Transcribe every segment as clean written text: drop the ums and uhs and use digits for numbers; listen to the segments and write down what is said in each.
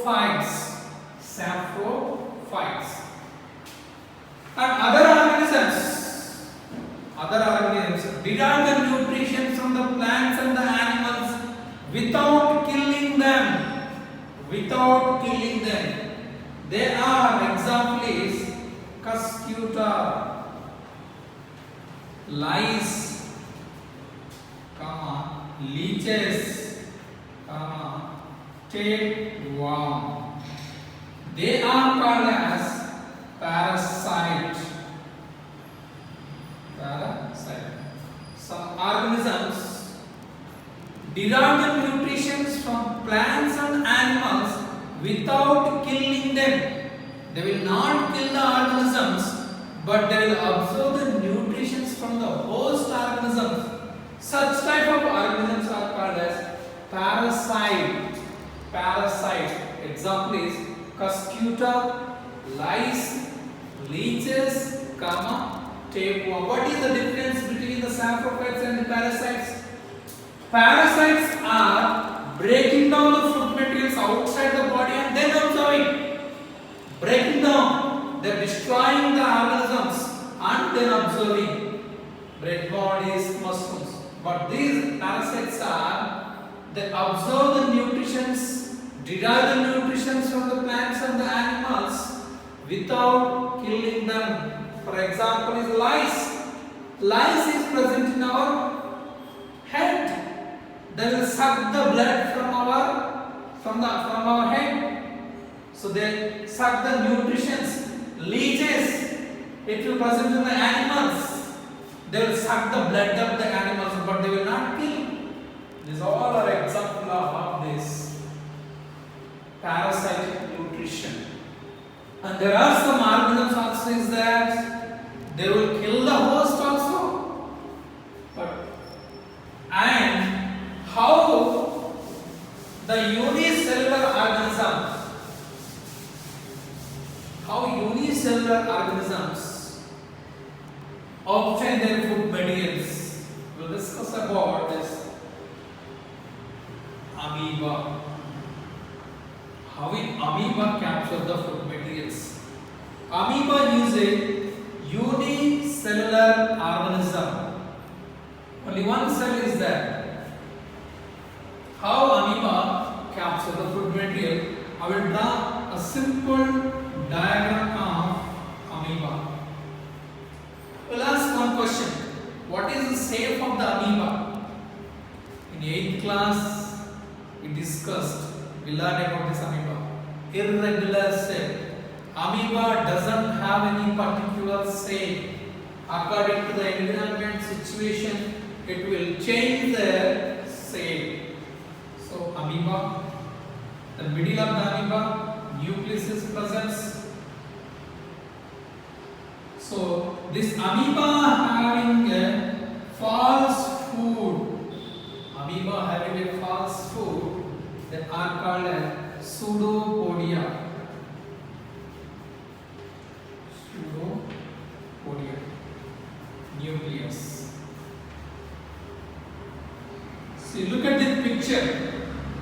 saprophytes. Saprophytes. And other organisms derive the nutrition from the plants and the animals without killing them. Without killing them. They are, example is Cuscuta, lice, leeches, tapeworm. They are called as parasite. Some organisms derive the nutrition from plants and animals without killing them. They will not kill the organisms, but they will absorb the nutrition from the host organisms. Such type of organisms are called as parasite. Example is Cuscuta, lice, leeches, tapeworm. What is the difference between the saprophytes and the parasites? Parasites are breaking down the food materials outside the body and then absorbing. Breaking down, they are destroying the organisms and then absorbing. Bread bodies, mushrooms. But these parasites are, they absorb the nutritions, derive the nutritions from the plants and the animals without killing them. For example is lice. Lice is present in our head. They will suck the blood from our head. So they suck the nutritions. Leeches, it will present in the animals. They will suck the blood of the animals, but they will not kill. These all are example of this parasitic nutrition. And there are some organisms also is that they will kill the host also. And how the unicellular organisms obtain their food materials. We'll discuss about this amoeba. How amoeba capture the food materials. Amoeba is a unicellular organism. Only one cell is there. How amoeba capture the food material? I will draw a simple diagram of amoeba. We'll ask one question. What is the shape of the amoeba? In 8th class, we discussed, we learned about this amoeba. Irregular shape. Amoeba doesn't have any particular shape. According to the environment situation, it will change the shape. So amoeba, the middle of the amoeba, nucleus is present. So this amoeba having a false food, they are called as pseudopodia. Nucleus. See, look at this picture.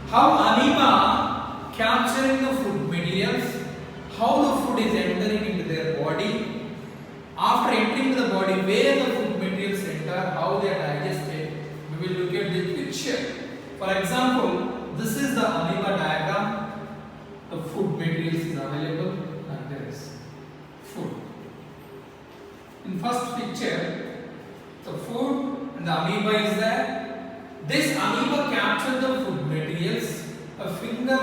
How amoeba capturing the food materials, how the food is entering into their body. After entering the body, where the food materials enter, how they are digested, we will look at this picture. For example, this is the amoeba diagram. The food materials is available and there is food. In first picture, the food and the amoeba is there. This amoeba captures the food materials. A finger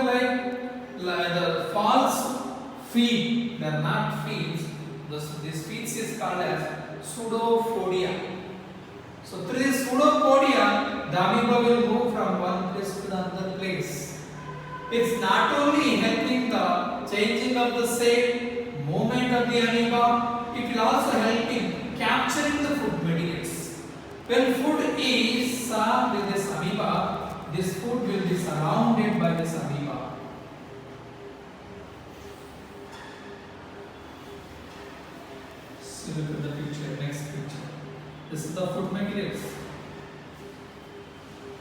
like the false feet, they are not feet. This species is called as pseudopodia. So through this pseudopodia, the amoeba will move from one place to the other place. It's not only helping the changing of the shape, movement of the amoeba, it will also help in capturing the food materials. When food is served with this amoeba, this food will be surrounded by this amoeba. So look at the picture, next picture. This is the food materials.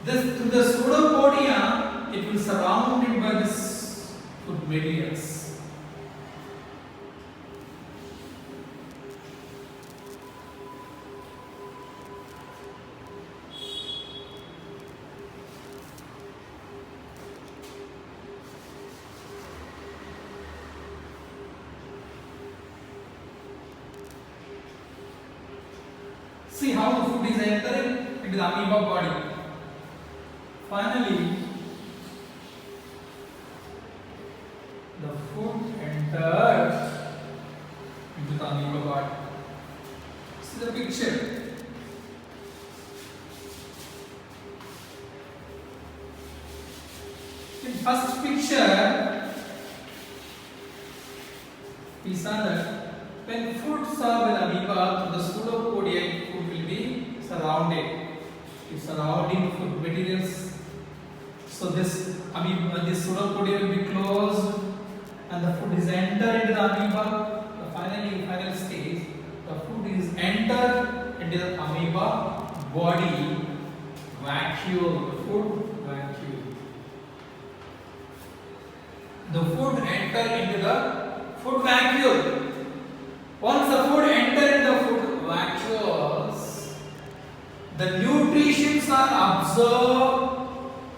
This to the pseudopodia, it will surrounded by this food food materials. See how the food is entering into the amoeba body. Finally, the food enters into the amoeba body. See the picture. In first picture, we saw that when food served in amoeba, the pseudopodia food will be surrounded. It's surrounding food materials. So this amoeba, this pseudopodia will be closed, and the food is entered into the amoeba. The final stage, the food is entered into the amoeba body vacuole. The food vacuole. The food enter into the food vacuole. Once the food enters in the food vacuoles, the nutrients are absorbed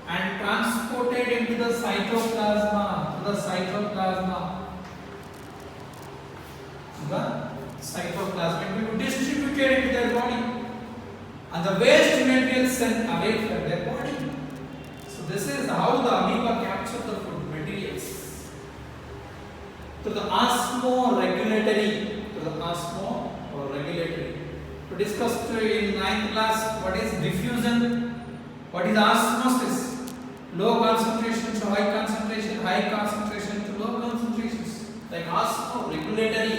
and transported into the cytoplasma. The cytoplasma will be distributed into their body, and the waste material sent away from their body. So this is how the amoeba captures the food materials through the osmoregulatory. We discussed in 9th class what is diffusion, what is osmosis, low concentration to high concentration to low concentrations. Like osmoregulatory,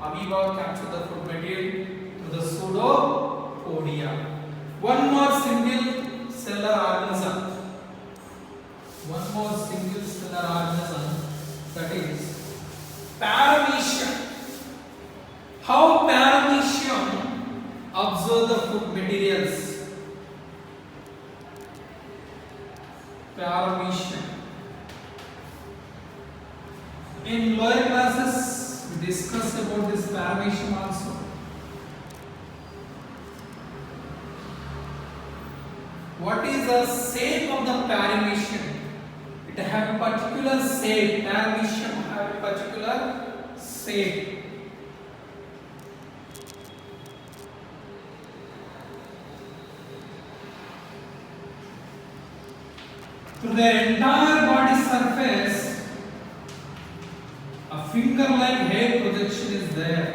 amoeba capture the food material through the pseudopodia. One more single cellular organism. That is paramecium. How paramecium absorb the food materials? Paramecium. In lower classes, we discussed about this paramecium also. What is the shape of the paramecium? It have a particular shape. Paramecium have a particular shape. To their entire body surface, a finger-like hair projection is there.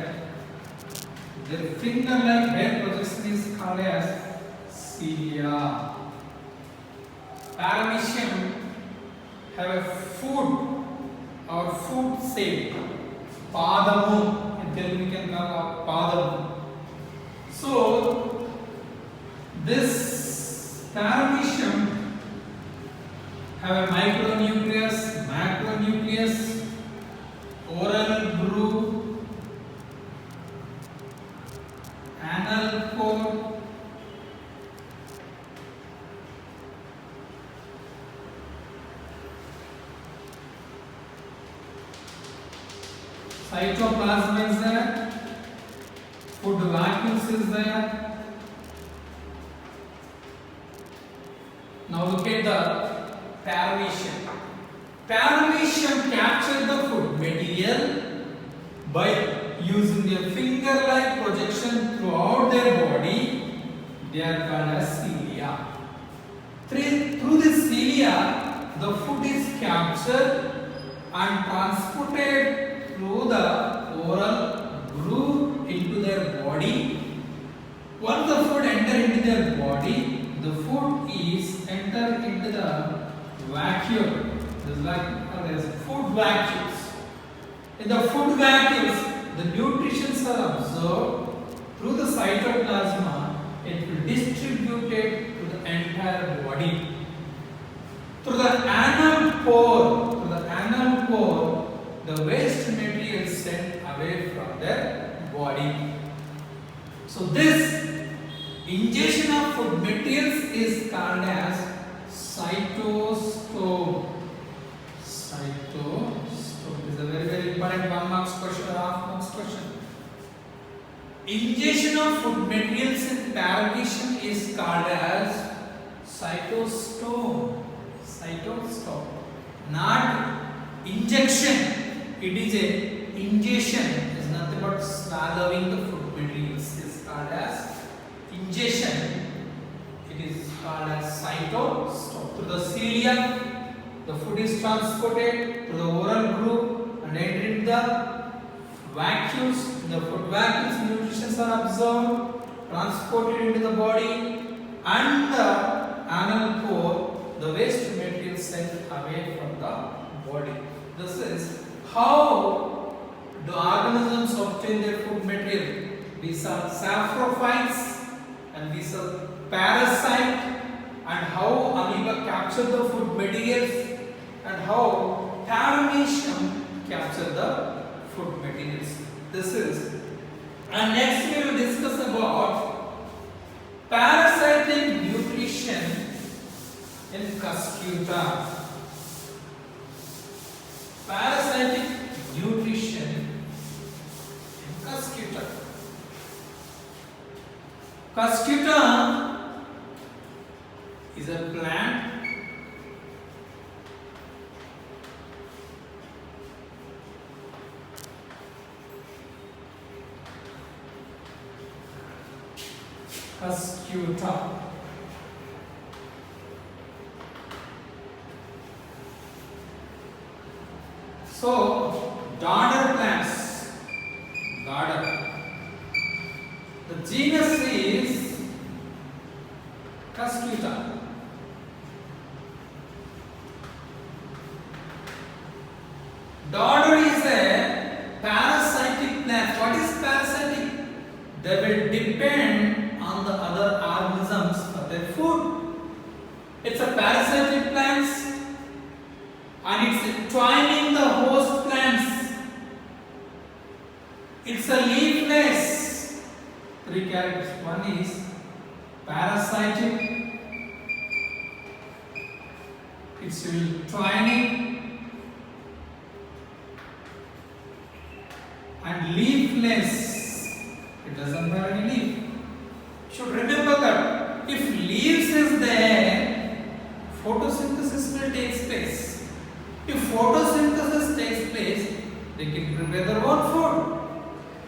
Their finger-like hair projection is called as cilia. Paramecium have a food or food shape. Padamu, in Telugu we can call padamu. So this paramecium have a micronucleus, macronucleus, oral groove, anal pore, cytoplasm is there, food vacuoles is there. Now look at the paramecium. Paramecium capture the food material by using a finger-like projection throughout their body. They are called as cilia. Through this cilia, the food is captured and transported through the oral groove into their body. Once the food enters into their body, the food is entered into the vacuole. This is like food vacuoles. In the food vacuoles, the nutrients are absorbed through the cytoplasma. It will distribute it to the entire body. Through the anal pore, the waste material is sent away from their body. So this ingestion of food materials is called as cytostome. Cytostome. important 1 marks question or half marks question. Ingestion of food materials in parentation is called as cytostome. Cytostome. Not injection. It is a ingestion. It is nothing but swallowing the food materials. It is called as ingestion. It is called as cytostome. Through the cilia, the food is transported to the oral groove and entering the vacuoles. In the food vacuoles, nutrients are absorbed, transported into the body, and the anal pore, the waste material sent away from the body. This is how the organisms obtain their food material. These are saprophytes and these are parasites, and how amoeba capture the food materials and how paramecium capture the food materials. This is, and next we will discuss about parasitic nutrition in Cuscuta. Parasitic nutrition in Cuscuta. Cuscuta is a plant Cuscuta. So, dodder plants. Dodder. The genus is Cuscuta. Dodder is a parasitic plant. What is parasitic? They will depend on the other organisms for their food. It's a parasitic plants and it's twining the host plants. It's a leafless. 3 characters. One is parasitic. It's twining and leafless. It doesn't have any leaf. Should remember that if leaves is there, photosynthesis will take place. If photosynthesis takes place, they can prepare their own food.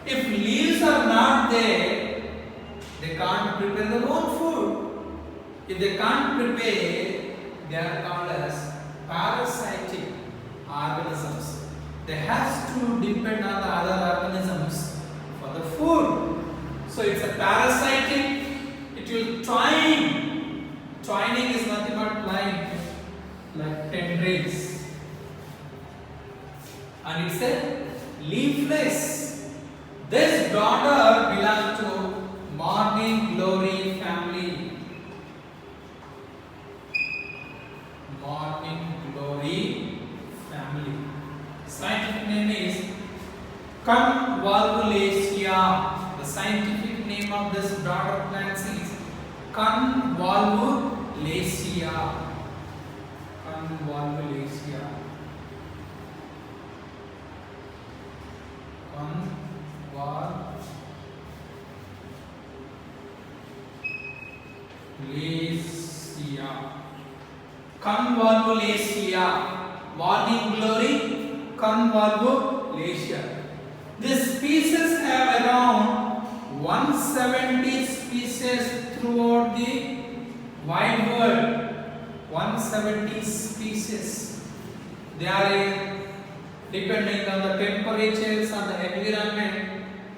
If leaves are not there, they can't prepare their own food. If they can't prepare, they are called as parasitic organisms. They have to depend on the other organisms for the food. So it's a parasitic. It will twine. Twining is nothing but like tendrils. And it's a leafless. This dodder belongs to morning glory family. Morning glory family. Scientific name is Convolvulacea. The scientific name of this dodder plant is Convolvulacea. Convolvulacea. Convolvulacea. Morning glory. Convolvulacea. These species have around 170 species throughout the wide world. 170 species. They are depending on the temperatures and the environment.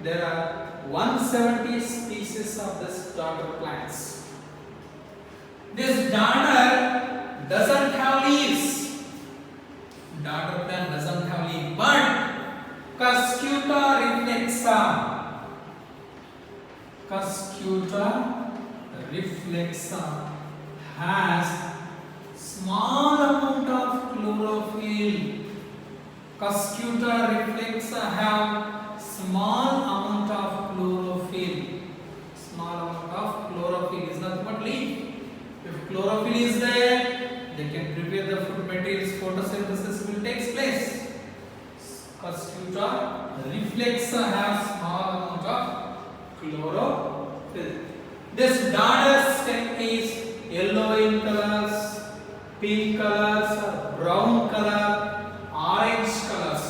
There are 170 species of this dodder plants. This dodder doesn't have leaves. Dodder plant doesn't have leaves, but Cuscuta reflexa. Cuscuta reflexa has small amount of chlorophyll. Cuscuta reflexa have small amount of chlorophyll. Small amount of chlorophyll is nothing but leaf. If chlorophyll is there, they can prepare the food materials. Photosynthesis will take place. Percutator reflexor has small amount of chlorophyll. This daughter stem is yellow in colors, pink colors, brown color, orange colors.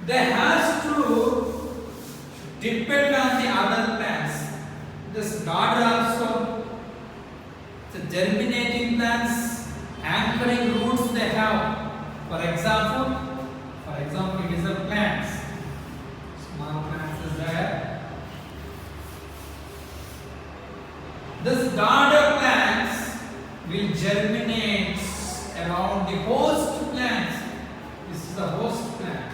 They has to depend on the other plants. This daughter also, the germinating plants, anchoring roots they have. For example, it is a plants. Small plants is there. This daughter plants will germinate around the host plants. This is the host plant.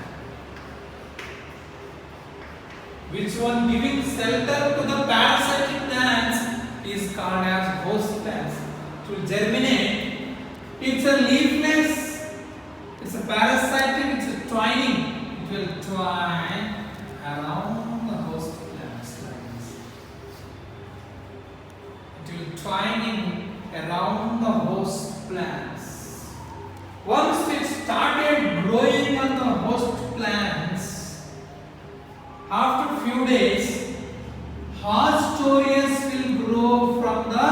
Which one giving shelter to the parasitic plants is called as host plants. To germinate, it's a leafless, it's a parasitic, it's a twining. It will twine around the host plants like this. It will twining around the host plants. Once it started growing on the host plants, after few days, Hostorius will grow from the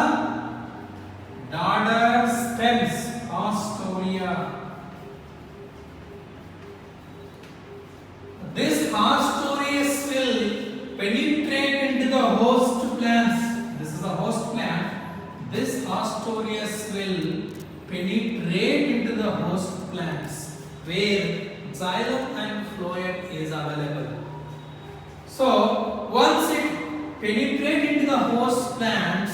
daughter stems, Hostoria. This Hostorius will penetrate into the host plants. This is a host plant. This Hostorius will penetrate into the host plants where xylem and phloem is available. So, once it penetrates into the host plants,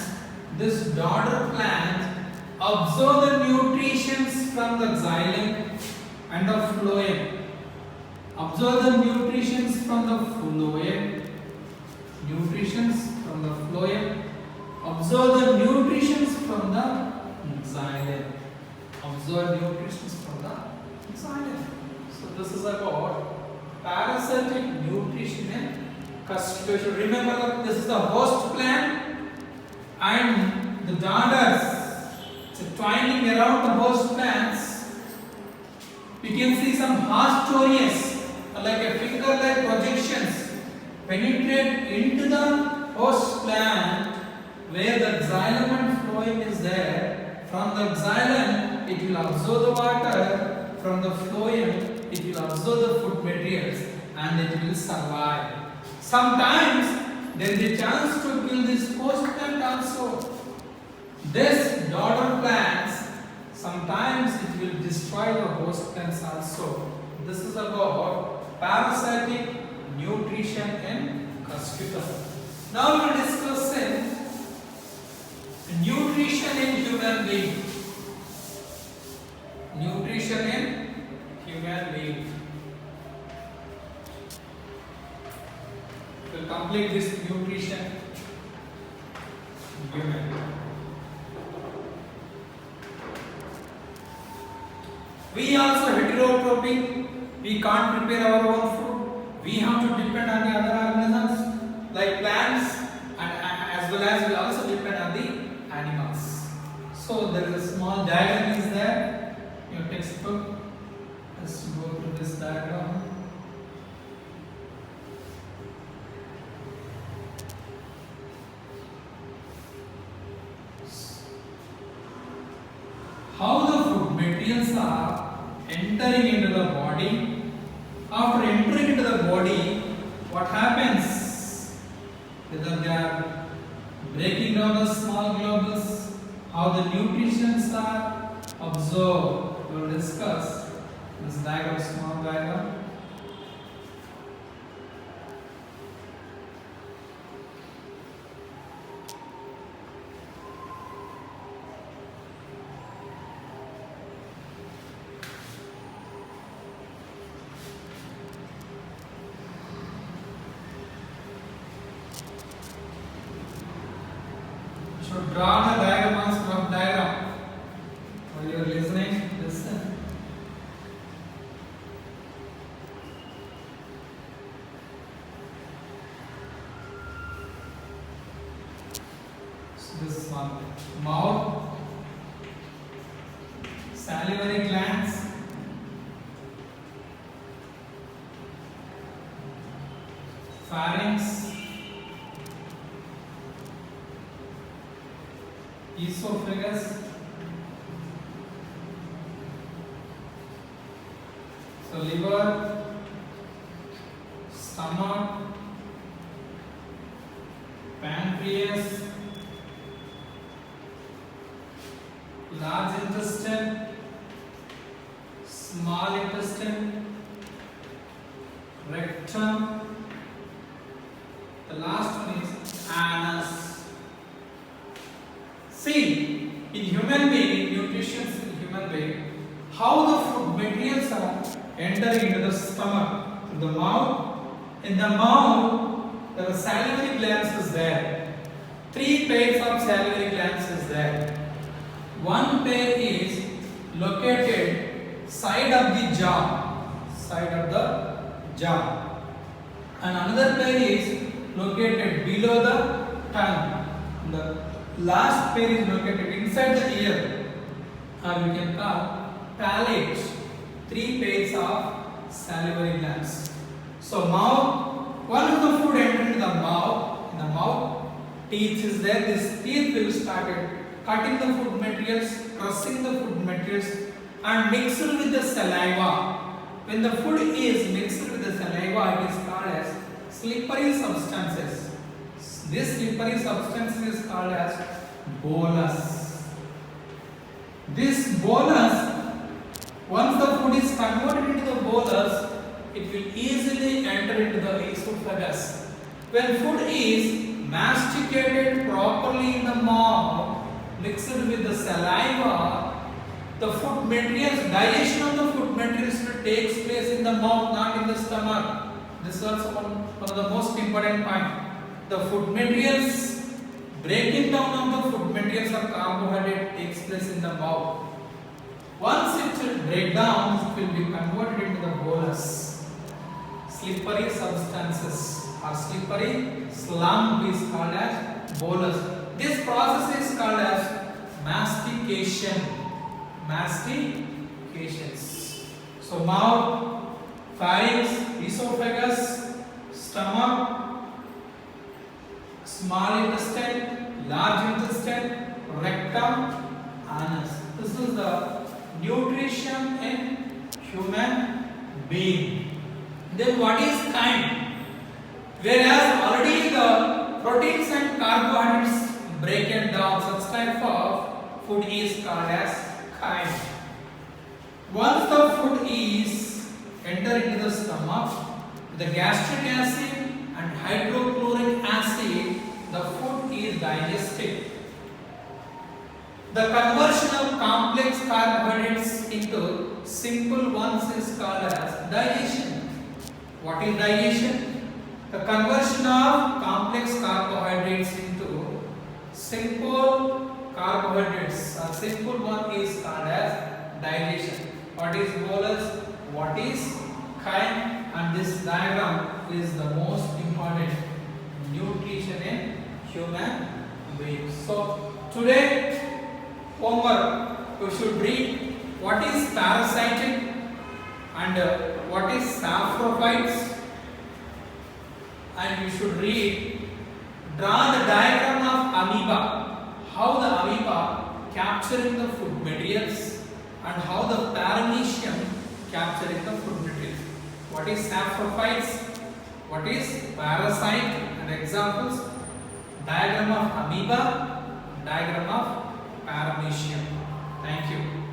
this daughter plant absorb the nutritions from the xylem and the phloem. Absorb the nutritions from the phloem. Absorb the nutritions from the xylem. Absorb nutritions from the xylem. So, this is about parasitic nutrition in crustaceans. Remember, this is the host plant and the daughters. So twining around the host plants, you can see some Hostorius, like a finger-like projections, penetrate into the host plant where the xylem and phloem is there. From the xylem, it will absorb the water. From the phloem, it will absorb the food materials and it will survive. Sometimes there is a chance to kill this host plant also. This daughter plants, sometimes it will destroy the host plants also. This is about parasitic nutrition in crustaceans. Now we will discuss nutrition in human being. Nutrition in human being. We will complete this nutrition in human. We also heterotrophic. We can't prepare our own food. We have to depend on the other organisms like plants, and as well as we also depend on the animals. So there is a small diagram is there. Your textbook. Let's go to this diagram. How the food materials are entering into the body. After entering into the body, what happens? Whether they are breaking down the small globules, how the nutrients are absorbed. We will discuss this diagram, small diagram. Should draw the diagram on rough diagram. While you are listening, listen. So this is one mouth, salivary glands, pharynx, esophagus, so liver, stomach, pancreas, large intestine, small intestine, rectum, the last one is anus. See, in human being, nutrition in human being, how the food materials are entering into the stomach, to the mouth. In the mouth, there are salivary glands is there. 3 pairs of salivary glands is there. One pair is located side of the jaw, and another pair is located below the tongue. The last pair is located inside the ear, or we can call palate. 3 pairs of salivary glands. So mouth, one of the food enters into the mouth. In the mouth, teeth is there. This teeth will start cutting the food materials, crushing the food materials, and mixed with the saliva. When the food is mixed with the saliva, it is called as slippery substances. This slippery substance is called as bolus. This bolus, once the food is converted into the bolus, it will easily enter into the esophagus. When food is masticated properly in the mouth, mixed with the saliva, the food materials, digestion of the food materials takes place in the mouth, not in the stomach. This is also one of the most important point. The food materials, breaking down of the food materials or carbohydrate takes place in the mouth. Once it will break down, it will be converted into the bolus. Slippery substances or slippery slump is called as bolus. This process is called as mastication. Mastications. So mouth, pharynx, esophagus, stomach, small intestine, large intestine, rectum, anus. This is the nutrition in human being. Then what is chyme? Whereas already the proteins and carbohydrates break down, such type of food is called as chyme. Once the food is enter into the stomach, the gastric acid and hydrochloric acid, the food is digested. The conversion of complex carbohydrates into simple ones is called as digestion. What is digestion? The conversion of complex carbohydrates into simple carbohydrates. A simple one is called as digestion. What is bolus? What is chyme? And this diagram is the most important nutrition in human beings. So today homework, you should read what is parasitic and what is saprophytes, and you should read, draw the diagram of amoeba, how the amoeba capturing the food materials and how the paramecium capturing the food materials. What is saprophytes, what is parasite, and examples, diagram of amoeba, diagram of paramecium. Thank you.